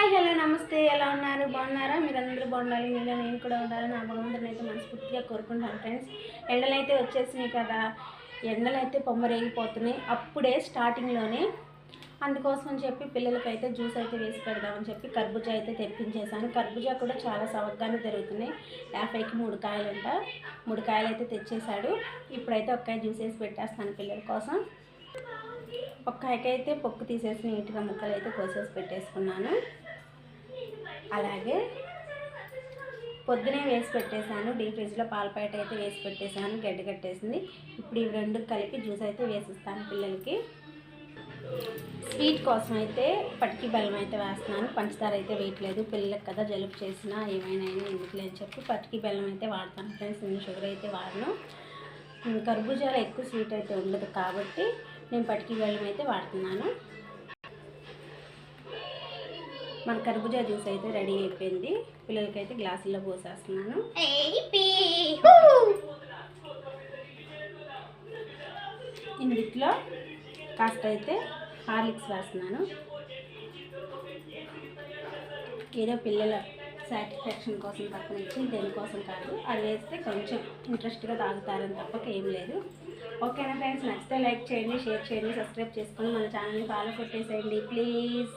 Hi hello నమస్తే, ఎలా ఉన్నారు? బాగున్నారా? మీరందరూ బాగుండాలి, నేను కూడా ఉండాలి. నా భగవంతుని అయితే మనస్ఫూర్తిగా కోరుకుంటాను ఫ్రెండ్స్. ఎండలైతే వచ్చేసినాయి కదా, ఎండలైతే పొమ్మరేగిపోతున్నాయి అప్పుడే స్టార్టింగ్లోనే. అందుకోసం అని చెప్పి పిల్లలకైతే జ్యూస్ అయితే వేసి పెడదామని చెప్పి కర్బూజా అయితే తెప్పించేసాను. కర్బూజా కూడా చాలా సవగ్గానే తిరుగుతున్నాయి. 50కి 3 కాయలంట. 3 కాయలు అయితే తెచ్చేసాడు. ఇప్పుడైతే ఒక్కాయ జ్యూస్ వేసి పెట్టేస్తాను పిల్లల కోసం. ఒక్కాయకైతే పొక్కు తీసేసి నీట్గా ముక్కలు అయితే కోసేసి పెట్టేసుకున్నాను. అలాగే పొద్దునే వేసి పెట్టేశాను, డీప్ ఫ్రిడ్జ్లో పాల ప్యాకెట్ అయితే వేసి పెట్టేశాను, గడ్డ కట్టేసింది. ఇప్పుడు ఇవి రెండు కలిపి జ్యూస్ అయితే వేసిస్తాను పిల్లలకి. స్వీట్ కోసం అయితే పటికి బెల్లం అయితే వేస్తున్నాను, పంచదార అయితే వేయట్లేదు. పిల్లలకి కదా జలుబు చేసినా ఏమైనా ఎందుకులే అని చెప్పి పటికి బెల్లం అయితే వాడతాను ఫ్రెండ్స్. నేను షుగర్ అయితే వాడను. కర్బూజాలో ఎక్కువ స్వీట్ అయితే ఉండదు కాబట్టి నేను పటికి బెల్లం అయితే వాడుతున్నాను. మన కర్బూజా జ్యూస్ అయితే రెడీ అయిపోయింది. పిల్లలకైతే గ్లాసుల్లో పోసేస్తున్నాను. ఇందులో కాస్త అయితే హార్లిక్స్ వేస్తున్నాను. ఏదో పిల్లల సాటిస్ఫాక్షన్ కోసం తక్కువ ఇచ్చి దేనికోసం కాదు, అది వేస్తే కొంచెం ఇంట్రెస్ట్గా తాగుతారని తప్పక ఏం లేదు. ఓకేనా ఫ్రెండ్స్, నచ్చితే లైక్ చేయండి, షేర్ చేయండి, సబ్స్క్రైబ్ చేసుకొని మన ఛానల్ని ఫాలో కొట్టేసేయండి ప్లీజ్.